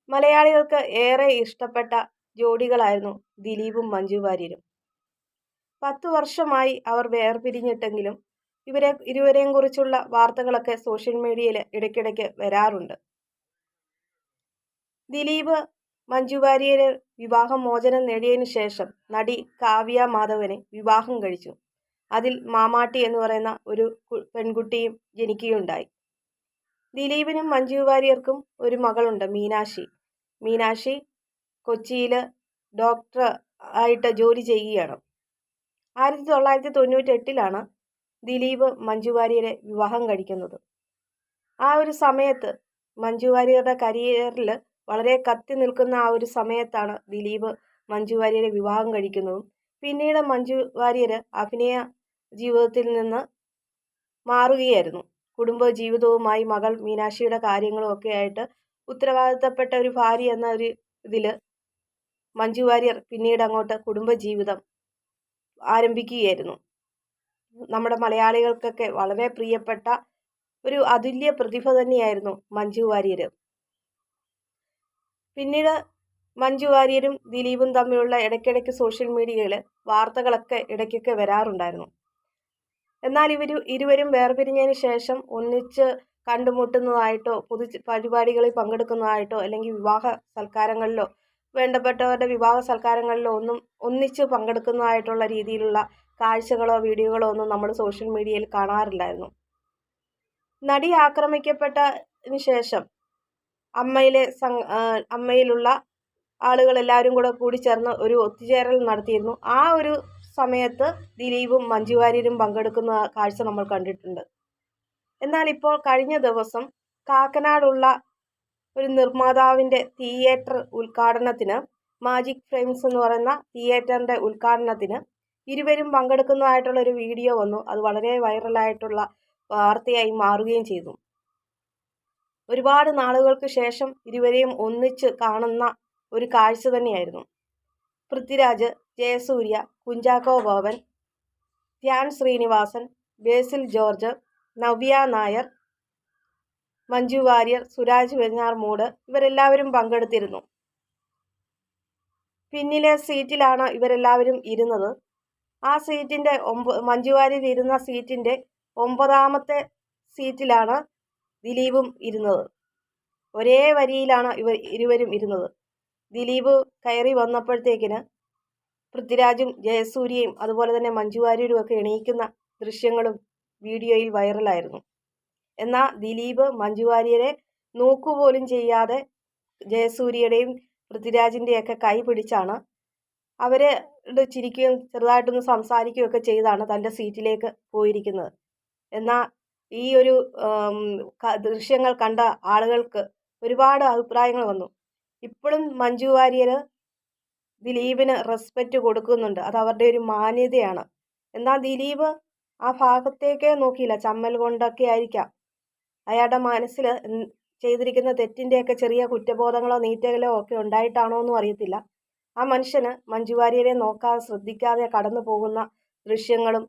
മലയാളികൾക്ക് ഏറെ ഇഷ്ടപ്പെട്ട ജോഡികളായിരുന്നു ദിലീപും മഞ്ജു വാര്യരും. 10 വർഷമായി അവർ വേർപിരിഞ്ഞിട്ടെങ്കിലും ഇരുവരെയും കുറിച്ചുള്ള വാർത്തകളൊക്കെ സോഷ്യൽ മീഡിയയിൽ ഇടയ്ക്കിടയ്ക്ക് വരാറുണ്ട്. ദിലീപ് മഞ്ജു വാര്യരെ വിവാഹമോചനം നേടിയതിനു ശേഷം നടി കാവ്യ മാധവനെ വിവാഹം കഴിച്ചു. അതിൽ മാമാട്ടി എന്ന് പറയുന്ന ഒരു പെൺകുട്ടിയും ജനിക്കുകയുണ്ടായി. ദിലീപിനും മഞ്ജു വാര്യർക്കും ഒരു മകളുണ്ട്, മീനാക്ഷി കൊച്ചിയിൽ ഡോക്ടർ ആയിട്ട് ജോലി ചെയ്യുകയാണ്. 1998 ദിലീപ് മഞ്ജു വാര്യരെ വിവാഹം കഴിക്കുന്നത്. ആ ഒരു സമയത്ത് മഞ്ജു വാര്യരുടെ കരിയറിൽ വളരെ കത്തി നിൽക്കുന്ന ആ ഒരു സമയത്താണ് ദിലീപ് മഞ്ജു വാര്യരെ വിവാഹം കഴിക്കുന്നതും പിന്നീട് മഞ്ജു വാര്യർ അഭിനയ ജീവിതത്തിൽ നിന്ന് മാറുകയായിരുന്നു. കുടുംബ ജീവിതവുമായി മകൾ മീനാക്ഷിയുടെ കാര്യങ്ങളും ഒക്കെ ആയിട്ട് ഉത്തരവാദിത്തപ്പെട്ട ഒരു ഭാര്യ എന്ന ഒരു ഇതിൽ മഞ്ജു വാര്യർ പിന്നീട് അങ്ങോട്ട് കുടുംബജീവിതം ആരംഭിക്കുകയായിരുന്നു. നമ്മുടെ മലയാളികൾക്കൊക്കെ വളരെ പ്രിയപ്പെട്ട ഒരു അതുല്യ പ്രതിഭ തന്നെയായിരുന്നു മഞ്ജു വാര്യർ. പിന്നീട് മഞ്ജു വാര്യരും ദിലീപും തമ്മിലുള്ള ഇടയ്ക്കിടയ്ക്ക് സോഷ്യൽ മീഡിയയിൽ വാർത്തകളൊക്കെ ഇടയ്ക്കൊക്കെ വരാറുണ്ടായിരുന്നു. എന്നാൽ ഇരുവരും വേർപിരിഞ്ഞതിന് ശേഷം ഒന്നിച്ച് കണ്ടുമുട്ടുന്നതായിട്ടോ പൊതു പരിപാടികളിൽ പങ്കെടുക്കുന്നതായിട്ടോ അല്ലെങ്കിൽ വിവാഹ സൽക്കാരങ്ങളിലോ വേണ്ടപ്പെട്ടവരുടെ വിവാഹ സൽക്കാരങ്ങളിലോ ഒന്നിച്ച് പങ്കെടുക്കുന്നതായിട്ടുള്ള രീതിയിലുള്ള കാഴ്ചകളോ വീഡിയോകളോ ഒന്നും നമ്മൾ സോഷ്യൽ മീഡിയയിൽ കാണാറില്ലായിരുന്നു. നടി ആക്രമിക്കപ്പെട്ടതിന് ശേഷം അമ്മയിലുള്ള ആളുകളെല്ലാവരും കൂടി ചേർന്ന് ഒരു ഒത്തുചേരൽ നടത്തിയിരുന്നു. ആ ഒരു സമയത്ത് ദിലീപും മഞ്ജു വാര്യരും പങ്കെടുക്കുന്ന കാഴ്ച നമ്മൾ കണ്ടിട്ടുണ്ട്. എന്നാൽ ഇപ്പോൾ കഴിഞ്ഞ ദിവസം കാക്കനാടുള്ള ഒരു നിർമ്മാതാവിൻ്റെ തിയേറ്റർ ഉദ്ഘാടനത്തിന്, മാജിക് ഫ്രെയിംസ് എന്ന് പറയുന്ന തിയേറ്ററിൻ്റെ ഉദ്ഘാടനത്തിന് ഇരുവരും പങ്കെടുക്കുന്നതായിട്ടുള്ള ഒരു വീഡിയോ വന്നു. അത് വളരെ വൈറലായിട്ടുള്ള വാർത്തയായി മാറുകയും ചെയ്തു. ഒരുപാട് നാളുകൾക്ക് ശേഷം ഇരുവരെയും ഒന്നിച്ച് കാണുന്ന ഒരു കാഴ്ച തന്നെയായിരുന്നു. പൃഥ്വിരാജ്, ജയസൂര്യ, കുഞ്ചാക്കോ ബോബൻ, ധ്യാൻ ശ്രീനിവാസൻ, ബേസിൽ ജോർജ്, നവ്യ നായർ, മഞ്ജു വാര്യർ, സുരാജ് വെഞ്ഞാറമൂട് ഇവരെല്ലാവരും പങ്കെടുത്തിരുന്നു. പിന്നിലെ സീറ്റിലാണ് ഇവരെല്ലാവരും ഇരുന്നത്. ആ സീറ്റിൻ്റെ മഞ്ജു വാര്യർ ഇരുന്ന സീറ്റിൻ്റെ 9ാമത്തെ സീറ്റിലാണ് ദിലീപും ഇരുന്നത്. ഒരേ വരിയിലാണ് ഇരുവരും ഇരുന്നത്. ദിലീപ് കയറി വന്നപ്പോഴത്തേക്കിന് പൃഥ്വിരാജും ജയസൂര്യയും അതുപോലെ തന്നെ മഞ്ജു വാര്യരും ഒക്കെ എണീക്കുന്ന ദൃശ്യങ്ങളും വീഡിയോയിൽ വൈറലായിരുന്നു. എന്നാൽ ദിലീപ് മഞ്ജു വാര്യരെ നോക്കുപോലും ചെയ്യാതെ ജയസൂര്യയുടെയും പൃഥ്വിരാജിൻ്റെയൊക്കെ കൈ പിടിച്ചാണ് അവരുടെ ചിരിക്കുകയും ചെറുതായിട്ടൊന്ന് സംസാരിക്കുകയൊക്കെ ചെയ്താണ് തൻ്റെ സീറ്റിലേക്ക് പോയിരിക്കുന്നത്. എന്നാൽ ഈ ഒരു ദൃശ്യങ്ങൾ കണ്ട ആളുകൾക്ക് ഒരുപാട് അഭിപ്രായങ്ങൾ വന്നു. ഇപ്പോഴും മഞ്ജു വാര്യർ ദിലീപിന് റെസ്പെക്റ്റ് കൊടുക്കുന്നുണ്ട്. അത് അവരുടെ ഒരു മാന്യതയാണ്. എന്നാൽ ദിലീപ് ആ ഭാഗത്തേക്കേ നോക്കിയില്ല. ചമ്മൽ കൊണ്ടൊക്കെ ആയിരിക്കാം അയാളുടെ മനസ്സിൽ ചെയ്തിരിക്കുന്ന തെറ്റിൻ്റെയൊക്കെ ചെറിയ കുറ്റബോധങ്ങളോ നീറ്റകളോ ഒക്കെ ഉണ്ടായിട്ടാണോ എന്നും അറിയത്തില്ല. ആ മനുഷ്യന് മഞ്ജു വാര്യരെ നോക്കാതെ ശ്രദ്ധിക്കാതെ കടന്നു പോകുന്ന ദൃശ്യങ്ങളും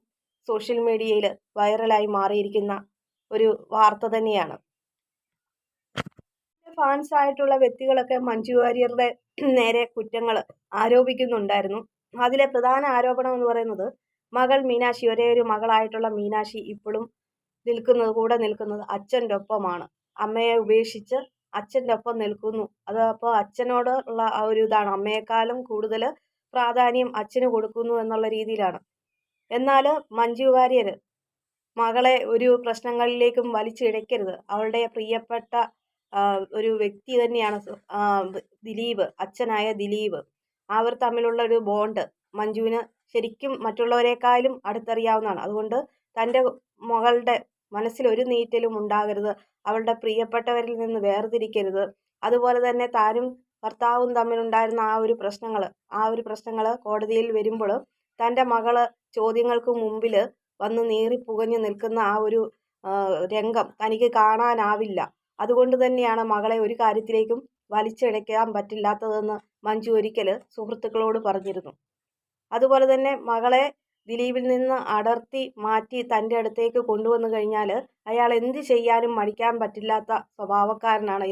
സോഷ്യൽ മീഡിയയിൽ വൈറലായി മാറിയിരിക്കുന്ന ഒരു വാർത്ത തന്നെയാണ്. ഫാൻസ് ആയിട്ടുള്ള വ്യക്തികളൊക്കെ മഞ്ജു വാര്യരുടെ നേരെ കുറ്റങ്ങൾ ആരോപിക്കുന്നുണ്ടായിരുന്നു. അതിലെ പ്രധാന ആരോപണം എന്ന് പറയുന്നത് മകൾ മീനാക്ഷി, ഒരേ ഒരു മകളായിട്ടുള്ള മീനാക്ഷി ഇപ്പോഴും കൂടെ നിൽക്കുന്നത് അച്ഛൻ്റെ ഒപ്പമാണ്. അമ്മയെ ഉപേക്ഷിച്ച് അച്ഛൻ്റെ ഒപ്പം നിൽക്കുന്നു. അത് അപ്പോൾ അച്ഛനോട് ഉള്ള ആ ഒരു ഇതാണ്, അമ്മയെക്കാളും കൂടുതൽ പ്രാധാന്യം അച്ഛന് കൊടുക്കുന്നു എന്നുള്ള രീതിയിലാണ്. എന്നാൽ മഞ്ജു വാര്യർ മകളെ ഒരു പ്രശ്നങ്ങളിലേക്കും വലിച്ചിഴക്കരുത്. അവളുടെ പ്രിയപ്പെട്ട ഒരു വ്യക്തി തന്നെയാണ് ദിലീപ്, അച്ഛനായ ദിലീപ്. അവർ തമ്മിലുള്ള ഒരു ബോണ്ട് മഞ്ജുവിന് ശരിക്കും മറ്റുള്ളവരെക്കാളും അടുത്തറിയാവുന്നതാണ്. അതുകൊണ്ട് തൻ്റെ മകളുടെ മനസ്സിൽ ഒരു നീറ്റലും ഉണ്ടാകരുത്, അവളുടെ പ്രിയപ്പെട്ടവരിൽ നിന്ന് വേർതിരിക്കരുത്. അതുപോലെ തന്നെ താനും ഭർത്താവും തമ്മിലുണ്ടായിരുന്ന ആ ഒരു പ്രശ്നങ്ങൾ കോടതിയിൽ വരുമ്പോൾ തൻ്റെ മകള് ചോദ്യങ്ങൾക്ക് മുമ്പിൽ വന്ന് നീറിപ്പുകഞ്ഞു നിൽക്കുന്ന ആ ഒരു രംഗം തനിക്ക് കാണാനാവില്ല. അതുകൊണ്ട് തന്നെയാണ് മകളെ ഒരു കാര്യത്തിലേക്കും വലിച്ചിഴക്കാൻ പറ്റില്ലാത്തതെന്ന് മഞ്ജു ഒരിക്കൽ സുഹൃത്തുക്കളോട് പറഞ്ഞിരുന്നു. അതുപോലെ തന്നെ മകളെ ദിലീപിൽ നിന്ന് അടർത്തി മാറ്റി തൻ്റെ അടുത്തേക്ക് കൊണ്ടുവന്നു കഴിഞ്ഞാൽ അയാൾ എന്ത് ചെയ്യാനും മടിക്കാൻ പറ്റില്ലാത്ത സ്വഭാവക്കാരനാണ്.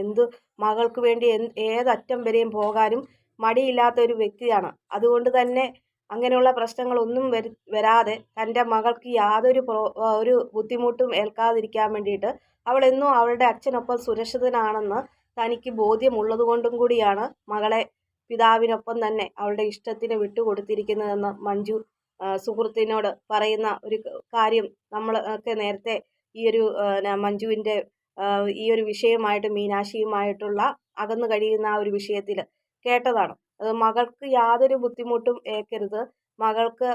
മകൾക്ക് വേണ്ടി ഏതറ്റം വരെയും പോകാനും മടിയില്ലാത്ത ഒരു വ്യക്തിയാണ്. അതുകൊണ്ട് തന്നെ അങ്ങനെയുള്ള പ്രശ്നങ്ങളൊന്നും വരാതെ തൻ്റെ മകൾക്ക് യാതൊരു ഒരു ബുദ്ധിമുട്ടും ഏൽക്കാതിരിക്കാൻ വേണ്ടിയിട്ട് അവളെന്നും അവളുടെ അച്ഛനൊപ്പം സുരക്ഷിതനാണെന്ന് തനിക്ക് ബോധ്യമുള്ളത് കൊണ്ടും കൂടിയാണ് മകളെ പിതാവിനൊപ്പം തന്നെ അവളുടെ ഇഷ്ടത്തിന് വിട്ടുകൊടുത്തിരിക്കുന്നതെന്ന് മഞ്ജു സുഹൃത്തിനോട് പറയുന്ന ഒരു കാര്യം നമ്മൾ ഒക്കെ നേരത്തെ ഈ ഒരു മഞ്ജുവിൻ്റെ ഈ ഒരു വിഷയമായിട്ട് മീനാക്ഷിയുമായിട്ടുള്ള അകന്നു കഴിയുന്ന ആ ഒരു വിഷയത്തിൽ കേട്ടതാണ്. അത് മകൾക്ക് യാതൊരു ബുദ്ധിമുട്ടും ഏൽക്കരുത്. മകൾക്ക്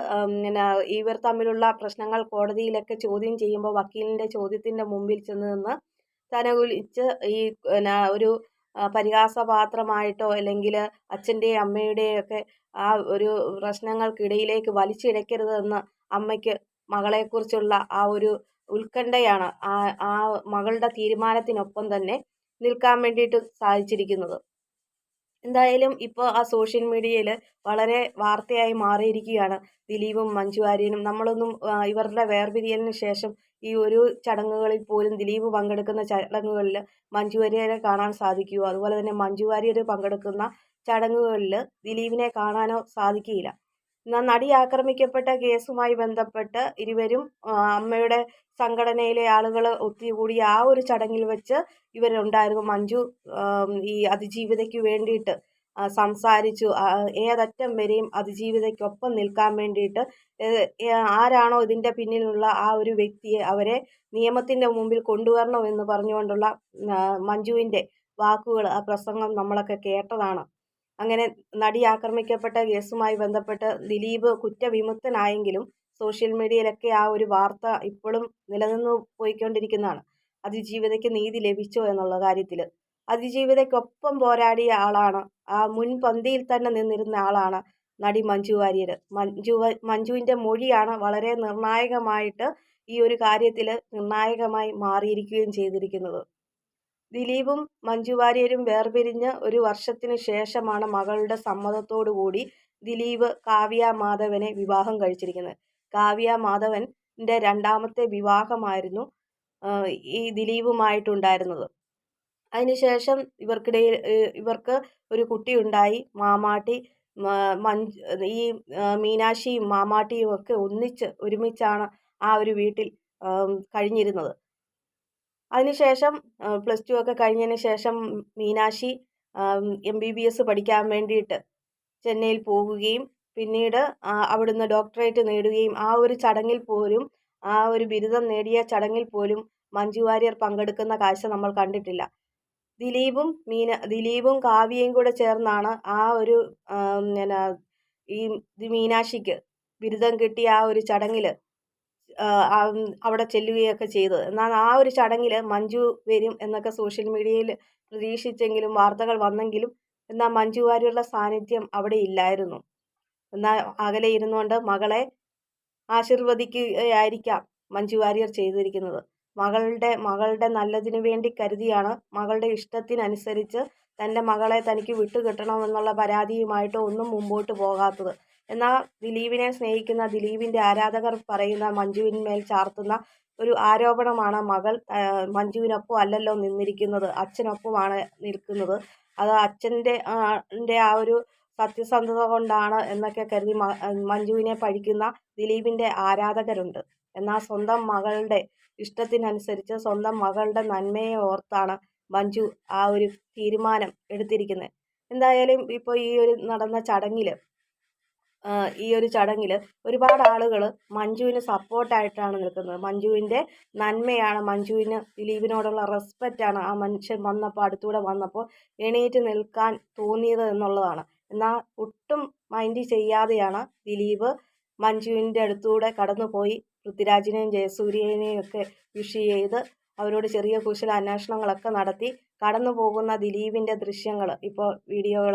ഇവർ തമ്മിലുള്ള പ്രശ്നങ്ങൾ കോടതിയിലൊക്കെ ചോദ്യം ചെയ്യുമ്പോൾ വക്കീലിൻ്റെ ചോദ്യത്തിൻ്റെ മുമ്പിൽ ചെന്ന് നിന്ന് തനകുലിച്ച് ഈ ഒരു പരിഹാസപാത്രമായിട്ടോ അല്ലെങ്കിൽ അച്ഛൻ്റെയും അമ്മയുടെയും ഒക്കെ ആ ഒരു പ്രശ്നങ്ങൾക്കിടയിലേക്ക് വലിച്ചിഴക്കരുതെന്ന് അമ്മയ്ക്ക് മകളെക്കുറിച്ചുള്ള ആ ഒരു ഉത്കണ്ഠയാണ് ആ മകളുടെ തീരുമാനത്തിനൊപ്പം തന്നെ നിൽക്കാൻ വേണ്ടിയിട്ട് സാധിച്ചിരിക്കുന്നത്. എന്തായാലും ഇപ്പോൾ ആ സോഷ്യൽ മീഡിയയിൽ വളരെ വാർത്തയായി മാറിയിരിക്കുകയാണ് ദിലീപും മഞ്ജു വാര്യരും. നമ്മളൊന്നും ഇവരുടെ വേർപിരിയലിന് ശേഷം ഈ ഒരു ചടങ്ങുകളിൽ പോലും ദിലീപ് പങ്കെടുക്കുന്ന ചടങ്ങുകളിൽ മഞ്ജു വാര്യരെ കാണാൻ സാധിക്കുമോ? അതുപോലെ തന്നെ മഞ്ജു വാര്യർ പങ്കെടുക്കുന്ന ചടങ്ങുകളിൽ ദിലീപിനെ കാണാനോ സാധിക്കില്ല. എന്നാൽ നടി ആക്രമിക്കപ്പെട്ട കേസുമായി ബന്ധപ്പെട്ട് ഇരുവരും അമ്മയുടെ സംഘടനയിലെ ആളുകൾ ഒത്തുകൂടിയ ആ ഒരു ചടങ്ങിൽ വെച്ച് ഇവരുണ്ടായിരുന്നു. മഞ്ജു ഈ അതിജീവിതയ്ക്ക് വേണ്ടിയിട്ട് സംസാരിച്ചു. ഏതറ്റം വരെയും അതിജീവിതയ്ക്കൊപ്പം നിൽക്കാൻ വേണ്ടിയിട്ട് ആരാണോ ഇതിൻ്റെ പിന്നിലുള്ള ആ ഒരു വ്യക്തിയെ അവരെ നിയമത്തിൻ്റെ മുമ്പിൽ കൊണ്ടുവരണമെന്ന് പറഞ്ഞുകൊണ്ടുള്ള മഞ്ജുവിൻ്റെ വാക്കുകൾ, ആ പ്രസംഗം നമ്മളൊക്കെ കേട്ടതാണ്. അങ്ങനെ നടി ആക്രമിക്കപ്പെട്ട കേസുമായി ബന്ധപ്പെട്ട് ദിലീപ് കുറ്റവിമുക്തനായെങ്കിലും സോഷ്യൽ മീഡിയയിലൊക്കെ ആ ഒരു വാർത്ത ഇപ്പോഴും നിലനിന്നു പോയിക്കൊണ്ടിരിക്കുന്നതാണ്. അതിജീവിതയ്ക്ക് നീതി ലഭിച്ചോ എന്നുള്ള കാര്യത്തിൽ. അതിജീവിതയ്ക്കൊപ്പം പോരാടിയ ആളാണ്, ആ മുൻപന്തിയിൽ തന്നെ നിന്നിരുന്ന ആളാണ് നടി മഞ്ജു വാര്യർ. മഞ്ജുവിൻ്റെ മൊഴിയാണ് വളരെ നിർണായകമായിട്ട് ഈ ഒരു കാര്യത്തിൽ നിർണായകമായി മാറിയിരിക്കുകയും ചെയ്തിരിക്കുന്നത്. ദിലീപും മഞ്ജു വാര്യരും വേർപിരിഞ്ഞ് ഒരു വർഷത്തിന് ശേഷമാണ് മകളുടെ സമ്മതത്തോടു കൂടി ദിലീപ് കാവ്യ മാധവനെ വിവാഹം കഴിച്ചിരിക്കുന്നത്. കാവ്യ മാധവൻ്റെ രണ്ടാമത്തെ വിവാഹമായിരുന്നു ഈ ദിലീപുമായിട്ടുണ്ടായിരുന്നത്. അതിനുശേഷം ഇവർക്ക് ഒരു കുട്ടിയുണ്ടായി. മാമാട്ടി ഈ മീനാക്ഷിയും മാമാട്ടിയും ഒക്കെ ഒരുമിച്ചാണ് ആ ഒരു വീട്ടിൽ കഴിഞ്ഞിരുന്നത്. അതിനുശേഷം +2 ഒക്കെ കഴിഞ്ഞതിന് ശേഷം മീനാക്ഷി MBBS പഠിക്കാൻ വേണ്ടിയിട്ട് ചെന്നൈയിൽ പോകുകയും പിന്നീട് അവിടുന്ന് ഡോക്ടറേറ്റ് നേടുകയും ആ ഒരു ചടങ്ങിൽ പോലും, ആ ഒരു ബിരുദം നേടിയ ചടങ്ങിൽ പോലും മഞ്ജു വാര്യർ പങ്കെടുക്കുന്ന കാഴ്ച നമ്മൾ കണ്ടിട്ടില്ല. ദിലീപും കാവ്യയും കൂടെ ചേർന്നാണ് ആ ഒരു ഈ മീനാക്ഷിക്ക് ബിരുദം കിട്ടിയ ആ ഒരു ചടങ്ങിൽ അവിടെ ചെല്ലുകയൊക്കെ ചെയ്തത്. എന്നാൽ ആ ഒരു ചടങ്ങിൽ മഞ്ജു വരും എന്നൊക്കെ സോഷ്യൽ മീഡിയയിൽ പ്രതീക്ഷിച്ചെങ്കിലും വാർത്തകൾ വന്നെങ്കിലും എന്നാൽ മഞ്ജു വാര്യരുടെ സാന്നിധ്യം അവിടെ ഇല്ലായിരുന്നു. എന്നാൽ അകലെ ഇരുന്നുകൊണ്ട് മകളെ ആശീർവദിക്കുകയായിരിക്കാം മഞ്ജു വാര്യർ ചെയ്തിരിക്കുന്നത്. മകളുടെ നല്ലതിനു വേണ്ടി കരുതിയാണ്, മകളുടെ ഇഷ്ടത്തിനനുസരിച്ച് തൻ്റെ മകളെ തനിക്ക് വിട്ടുകിട്ടണമെന്നുള്ള പരാതിയുമായിട്ട് ഒന്നും മുമ്പോട്ട് പോകാത്തത്. എന്നാൽ ദിലീപിനെ സ്നേഹിക്കുന്ന ദിലീപിൻ്റെ ആരാധകർ പറയുന്ന മഞ്ജുവിന്മേൽ ചാർത്തുന്ന ഒരു ആരോപണമാണ് മകൾ മഞ്ജുവിനൊപ്പം അല്ലല്ലോ നിന്നിരിക്കുന്നത്, അച്ഛനൊപ്പമാണ് നിൽക്കുന്നത്. അത് അച്ഛൻ്റെ ആ ഒരു സത്യസന്ധത കൊണ്ടാണ് എന്നൊക്കെ കരുതി മഞ്ജുവിനെ പഴിക്കുന്ന ദിലീപിൻ്റെ ആരാധകരുണ്ട്. എന്നാൽ സ്വന്തം മകളുടെ ഇഷ്ടത്തിനനുസരിച്ച് സ്വന്തം മകളുടെ നന്മയെ ഓർത്താണ് മഞ്ജു ആ ഒരു തീരുമാനം എടുത്തിരിക്കുന്നത്. എന്തായാലും ഇപ്പോൾ ഈ ഒരു നടന്ന ചടങ്ങിൽ ഒരുപാട് ആളുകൾ മഞ്ജുവിന് സപ്പോർട്ടായിട്ടാണ് നിൽക്കുന്നത്. മഞ്ജുവിൻ്റെ നന്മയാണ്, മഞ്ജുവിന് ദിലീപിനോടുള്ള റെസ്പെക്റ്റാണ് ആ മനുഷ്യൻ അടുത്തൂടെ വന്നപ്പോൾ എണീറ്റ് നിൽക്കാൻ തോന്നിയത് എന്നുള്ളതാണ്. എന്നാൽ ഒട്ടും മൈൻഡ് ചെയ്യാതെയാണ് ദിലീപ് മഞ്ജുവിൻ്റെ അടുത്തൂടെ കടന്നുപോയി പൃഥ്വിരാജിനെയും ജയസൂര്യനെയും ഒക്കെ വിഷ് ചെയ്ത് അവരോട് ചെറിയ കുശല അന്വേഷണങ്ങളൊക്കെ നടത്തി കടന്നു പോകുന്ന ദിലീപിൻ്റെ ദൃശ്യങ്ങൾ ഇപ്പോൾ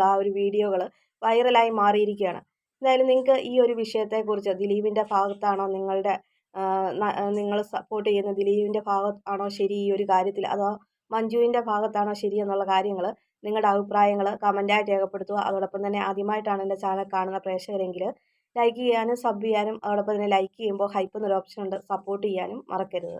ആ ഒരു വീഡിയോകൾ വൈറലായി മാറിയിരിക്കുകയാണ്. എന്തായാലും നിങ്ങൾക്ക് ഈ ഒരു വിഷയത്തെക്കുറിച്ച് ദിലീപിൻ്റെ ഭാഗത്താണോ നിങ്ങൾ സപ്പോർട്ട് ചെയ്യുന്ന ദിലീപിൻ്റെ ഭാഗത്താണോ ശരി ഈ ഒരു കാര്യത്തിൽ, അതോ മഞ്ജുവിൻ്റെ ഭാഗത്താണോ ശരി എന്നുള്ള കാര്യങ്ങൾ നിങ്ങളുടെ അഭിപ്രായങ്ങൾ കമൻറ്റായി രേഖപ്പെടുത്തുക. അതോടൊപ്പം തന്നെ ആദ്യമായിട്ടാണ് എൻ്റെ ചാനൽ കാണുന്ന പ്രേക്ഷകരെങ്കിൽ ലൈക്ക് ചെയ്യാനും സബ് ചെയ്യാനും അതോടൊപ്പം തന്നെ ലൈക്ക് ചെയ്യുമ്പോൾ ഹൈപ്പ് എന്നൊരു ഓപ്ഷൻ ഉണ്ട്, സപ്പോർട്ട് ചെയ്യാനും മറക്കരുത്.